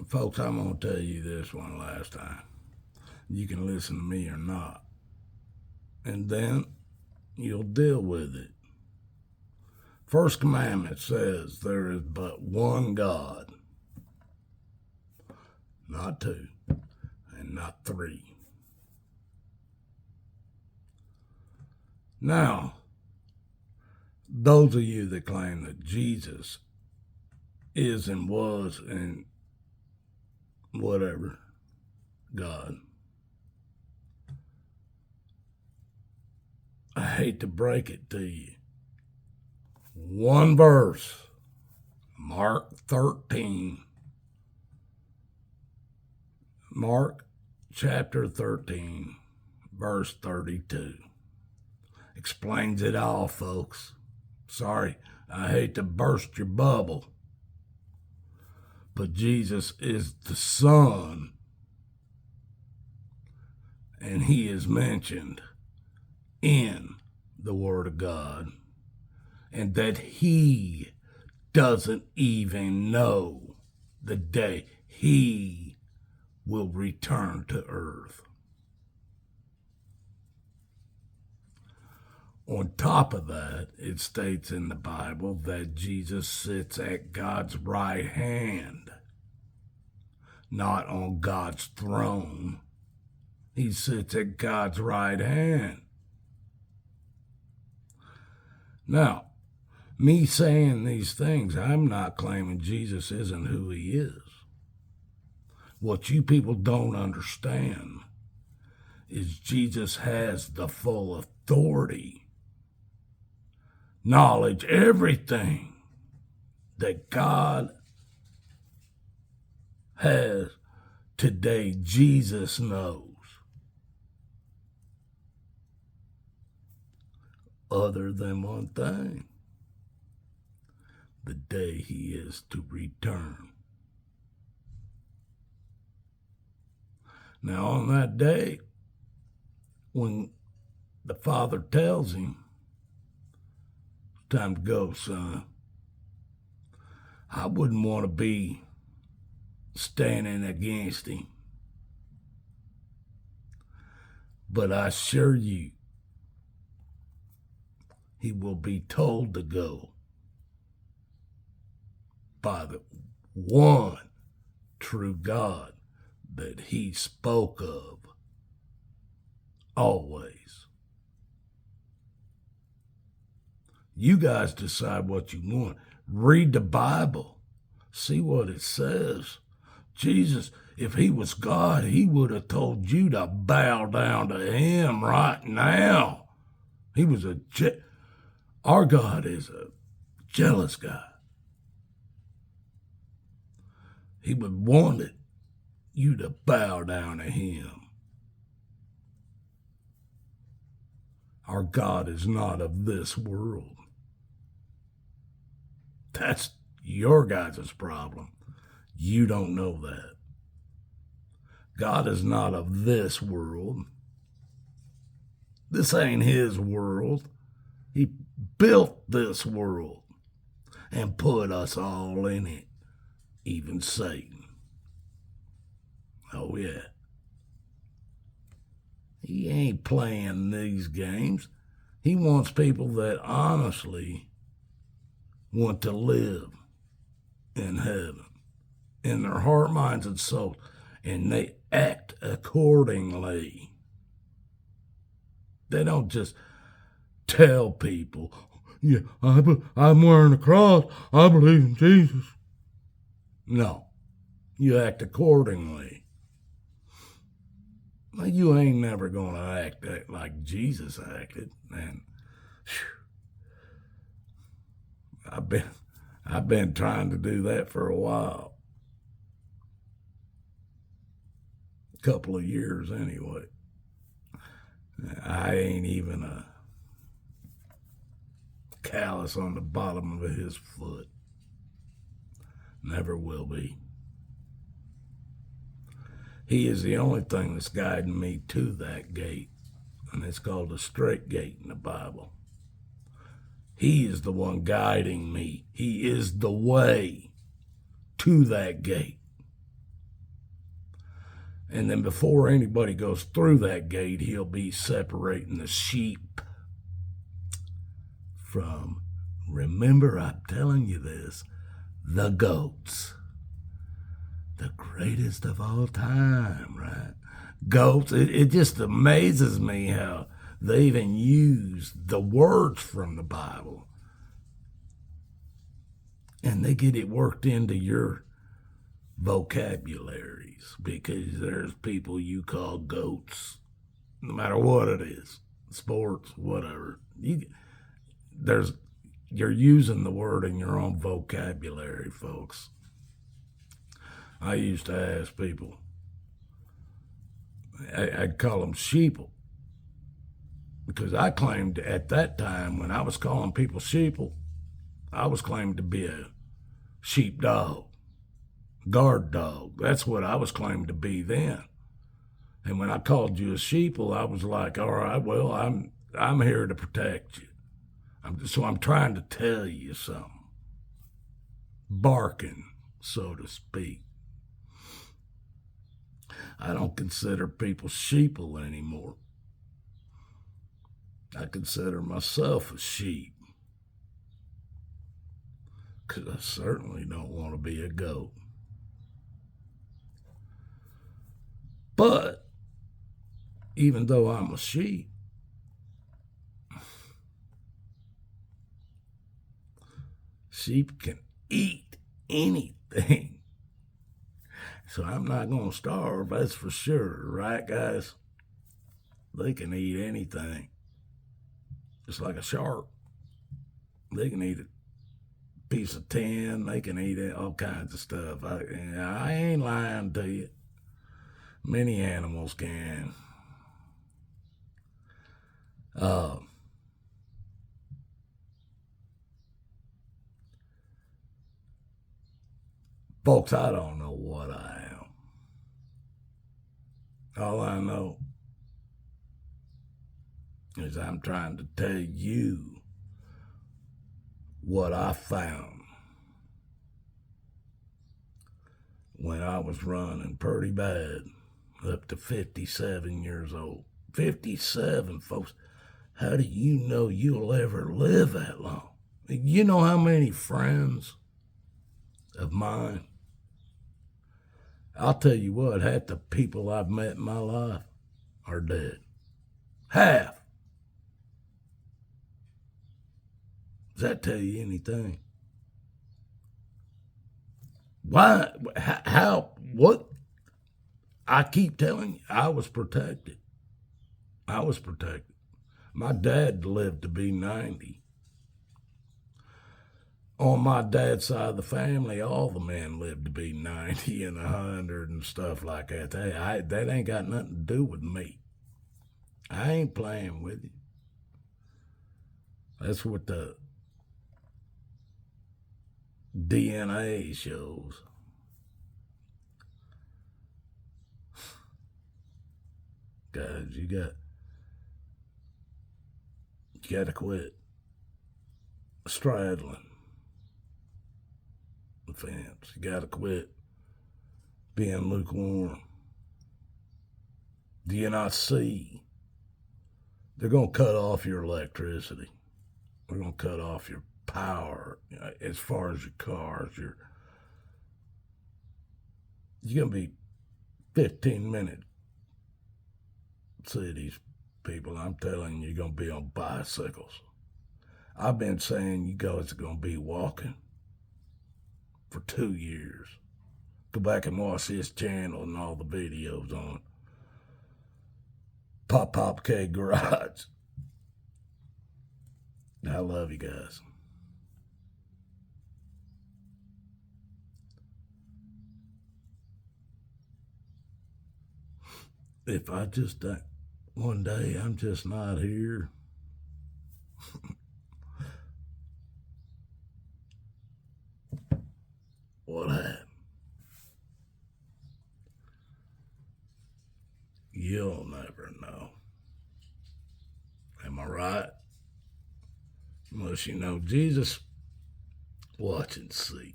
Folks, I'm going to tell you this one last time. You can listen to me or not. And then you'll deal with it. First commandment says there is but one God, not two and not three. Now, those of you that claim that Jesus is and was and whatever God, I hate to break it to you. One verse, Mark 13. Mark chapter 13, verse 32. Explains it all, folks. Sorry, I hate to burst your bubble, but Jesus is the Son, and he is mentioned in the Word of God, and that he doesn't even know the day he will return to earth. On top of that, it states in the Bible that Jesus sits at God's right hand, not on God's throne. He sits at God's right hand. Now, me saying these things, I'm not claiming Jesus isn't who he is. What you people don't understand is Jesus has the full authority, knowledge, everything that God has today, Jesus knows. Other than one thing, the day he is to return. Now, on that day, when the Father tells him, time to go, son, I wouldn't want to be standing against him. But I assure you, he will be told to go by the one true God that he spoke of always. You guys decide what you want. Read the Bible. See what it says. Jesus, if he was God, he would have told you to bow down to him right now. He was our God is a jealous God. He would want you to bow down to him. Our God is not of this world. That's your guys' problem. You don't know that. God is not of this world. This ain't his world. He built this world and put us all in it, even Satan. Oh, yeah. He ain't playing these games. He wants people that honestly want to live in heaven, in their heart, minds, and soul, and they act accordingly. They don't just tell people, yeah, I'm wearing a cross, I believe in Jesus. No, you act accordingly. You ain't never going to act like Jesus acted, and I've been trying to do that for a while. A couple of years anyway. I ain't even a callus on the bottom of his foot. Never will be. He is the only thing that's guiding me to that gate, and it's called the straight gate in the Bible. He is the one guiding me. He is the way to that gate. And then before anybody goes through that gate, he'll be separating the sheep from, remember, I'm telling you this, the goats. The greatest of all time, right? Goats. It just amazes me how they even use the words from the Bible. And they get it worked into your vocabularies, because there's people you call goats, no matter what it is, sports, whatever. You're using the word in your own vocabulary, folks. I used to ask people, I'd call them sheeple, because I claimed at that time, when I was calling people sheeple, I was claimed to be a sheepdog, guard dog. That's what I was claimed to be then. And when I called you a sheeple, I was like, all right, well, I'm here to protect you. So I'm trying to tell you something. Barking, so to speak. I don't consider people sheeple anymore. I consider myself a sheep, because I certainly don't want to be a goat. But even though I'm a sheep, sheep can eat anything. So I'm not going to starve, that's for sure, right, guys? They can eat anything. Just like a shark. They can eat a piece of tin. They can eat all kinds of stuff. I ain't lying to you. Many animals can. Folks, I don't know what I am. All I know is I'm trying to tell you what I found when I was running pretty bad, up to 57 years old. 57, folks. How do you know you'll ever live that long? You know how many friends of mine, I'll tell you what, half the people I've met in my life are dead. Half. Does that tell you anything? Why? How? What? I keep telling you, I was protected. I was protected. My dad lived to be 90. On my dad's side of the family, all the men lived to be 90 and 100 and stuff like that. That ain't got nothing to do with me. I ain't playing with you. That's what the DNA shows. Guys, you got to quit straddling the fence. You got to quit being lukewarm. Do you not see? They're going to cut off your electricity. They're going to cut off your power as far as your cars. You're going to be 15-minute cities, people. I'm telling you, you're going to be on bicycles. I've been saying you guys are going to be walking for 2 years. Go back and watch this channel and all the videos on Pop K Garage. I love you guys. If I just one day I'm just not here, what happened? You'll never know. Am I right? Unless you know Jesus, watch and see.